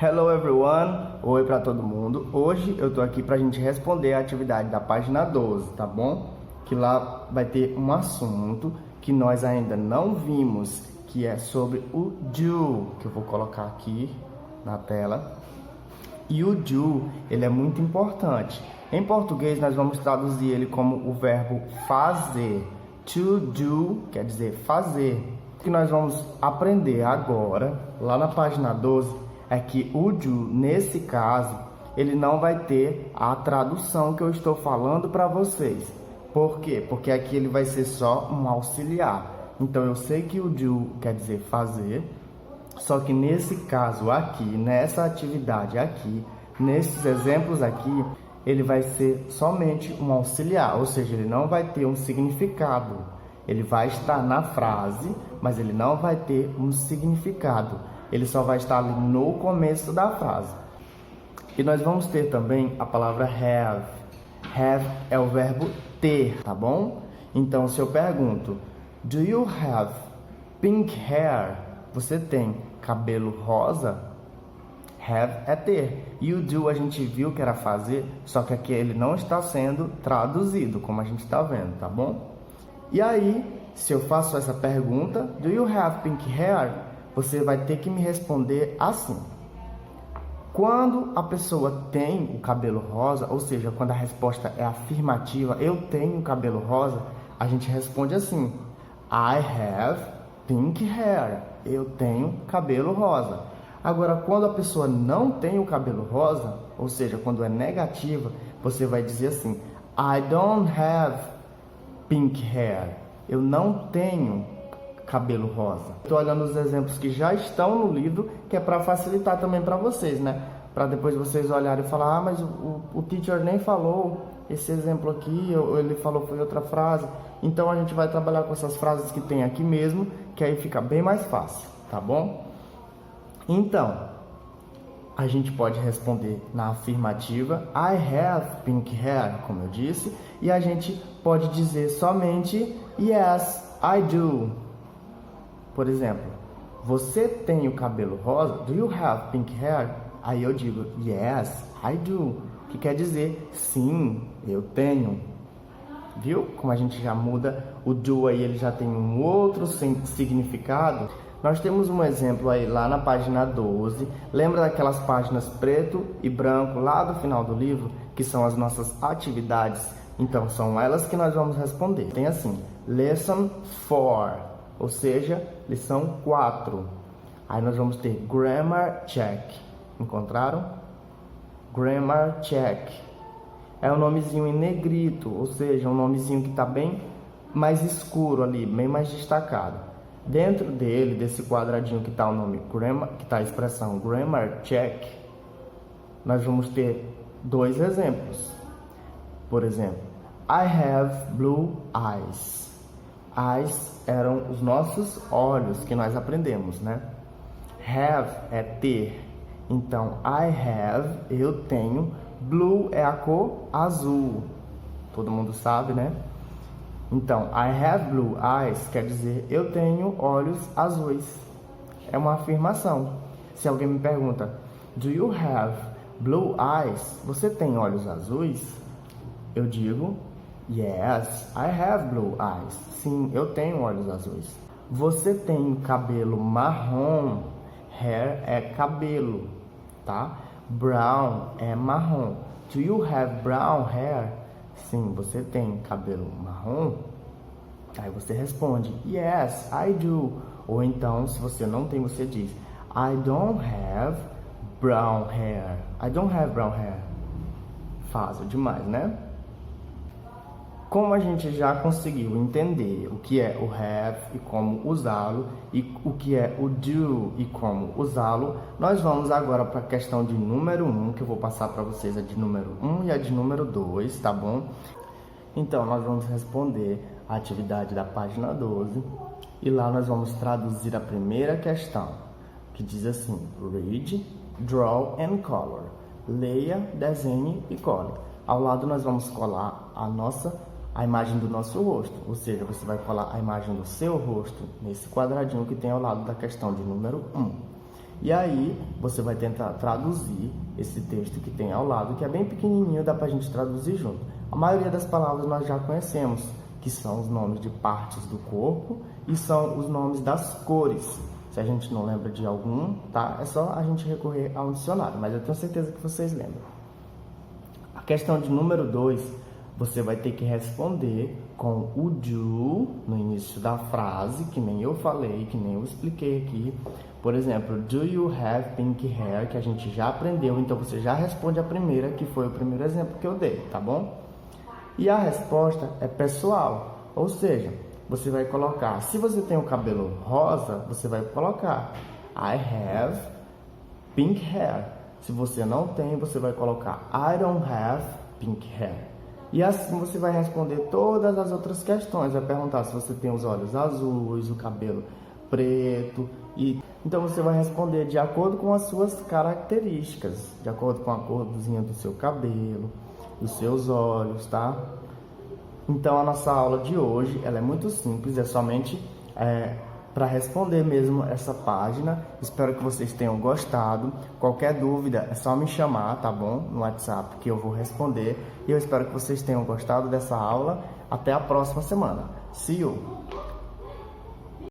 Hello everyone, oi para todo mundo. Hoje eu tô aqui pra gente responder a atividade da página 12, tá bom? Que lá vai ter um assunto que nós ainda não vimos, que é sobre o do, que eu vou colocar aqui na tela. E o do, ele é muito importante. Em português nós vamos traduzir ele como o verbo fazer. To do quer dizer fazer. O que nós vamos aprender agora, lá na página 12, é que o do, nesse caso, ele não vai ter a tradução que eu estou falando para vocês. Por quê? Porque aqui ele vai ser só um auxiliar. Então eu sei que o do quer dizer fazer, só que nesse caso aqui, nessa atividade aqui, nesses exemplos aqui, ele vai ser somente um auxiliar, ou seja, ele não vai ter um significado. Ele vai estar na frase, mas ele não vai ter um significado. Ele só vai estar ali no começo da frase. E nós vamos ter também a palavra have. Have é o verbo ter, tá bom? Então, se eu pergunto, do you have pink hair? Você tem cabelo rosa? Have é ter. E o do a gente viu que era fazer, só que aqui ele não está sendo traduzido, como a gente está vendo, tá bom? E aí, se eu faço essa pergunta, do you have pink hair? Você vai ter que me responder assim. Quando a pessoa tem o cabelo rosa, ou seja, quando a resposta é afirmativa, eu tenho cabelo rosa, a gente responde assim: I have pink hair. Eu tenho cabelo rosa. Agora, quando a pessoa não tem o cabelo rosa, ou seja, quando é negativa, você vai dizer assim: I don't have pink hair. Eu não tenho cabelo rosa. Estou olhando os exemplos que já estão no livro, que é para facilitar também para vocês, né? Para depois vocês olharem e falar: ah, mas o teacher nem falou esse exemplo aqui, ou ele falou foi outra frase. Então a gente vai trabalhar com essas frases que tem aqui mesmo, que aí fica bem mais fácil, tá bom? Então, a gente pode responder na afirmativa, I have pink hair, como eu disse, e a gente pode dizer somente yes, I do. Por exemplo, você tem o cabelo rosa? Do you have pink hair? Aí eu digo, yes, I do. Que quer dizer, sim, eu tenho. Viu? Como a gente já muda o do aí, ele já tem um outro significado. Nós temos um exemplo aí lá na página 12. Lembra daquelas páginas preto e branco lá do final do livro? Que são as nossas atividades. Então, são elas que nós vamos responder. Tem assim, lesson 4. Ou seja, lição 4. Aí nós vamos ter grammar check. Encontraram? Grammar check. É um nomezinho em negrito, ou seja, um nomezinho que está bem mais escuro ali, bem mais destacado. Dentro dele, desse quadradinho que está o nome grammar, que está a expressão grammar check, nós vamos ter dois exemplos. Por exemplo, I have blue eyes. Eyes eram os nossos olhos que nós aprendemos, né? Have é ter. Então, I have, eu tenho. Blue é a cor azul. Todo mundo sabe, né? Então, I have blue eyes quer dizer eu tenho olhos azuis. É uma afirmação. Se alguém me pergunta, do you have blue eyes? Você tem olhos azuis? Eu digo, yes, I have blue eyes. Sim, eu tenho olhos azuis. Você tem cabelo marrom? Hair é cabelo, tá? Brown é marrom. Do you have brown hair? Sim, você tem cabelo marrom? Aí você responde, yes, I do. Ou então, se você não tem, você diz, I don't have brown hair. I don't have brown hair. Fácil demais, né? Como a gente já conseguiu entender o que é o have e como usá-lo, e o que é o do e como usá-lo, nós vamos agora para a questão de número 1, que eu vou passar para vocês a de número 1 e a de número 2, tá bom? Então, nós vamos responder a atividade da página 12, e lá nós vamos traduzir a primeira questão, que diz assim, read, draw and color. Leia, desenhe e cole. Ao lado nós vamos colar a imagem do nosso rosto, ou seja, você vai colar a imagem do seu rosto nesse quadradinho que tem ao lado da questão de número 1. E aí você vai tentar traduzir esse texto que tem ao lado, que é bem pequenininho, dá pra gente traduzir junto. A maioria das palavras nós já conhecemos, que são os nomes de partes do corpo e são os nomes das cores. Se a gente não lembra de algum, tá? É só a gente recorrer ao dicionário, mas eu tenho certeza que vocês lembram. A questão de número 2, você vai ter que responder com o do no início da frase, que nem eu falei, que nem eu expliquei aqui. Por exemplo, do you have pink hair, que a gente já aprendeu, então você já responde a primeira, que foi o primeiro exemplo que eu dei, tá bom? E a resposta é pessoal, ou seja, você vai colocar, se você tem o cabelo rosa, você vai colocar I have pink hair. Se você não tem, você vai colocar I don't have pink hair. E assim você vai responder todas as outras questões. Vai perguntar se você tem os olhos azuis, o cabelo preto. Então você vai responder de acordo com as suas características, de acordo com a corzinha do seu cabelo, dos seus olhos, tá? Então a nossa aula de hoje, ela é muito simples, é somente para responder mesmo essa página. Espero que vocês tenham gostado. Qualquer dúvida é só me chamar, tá bom? No WhatsApp que eu vou responder. E eu espero que vocês tenham gostado dessa aula. Até a próxima semana. See you!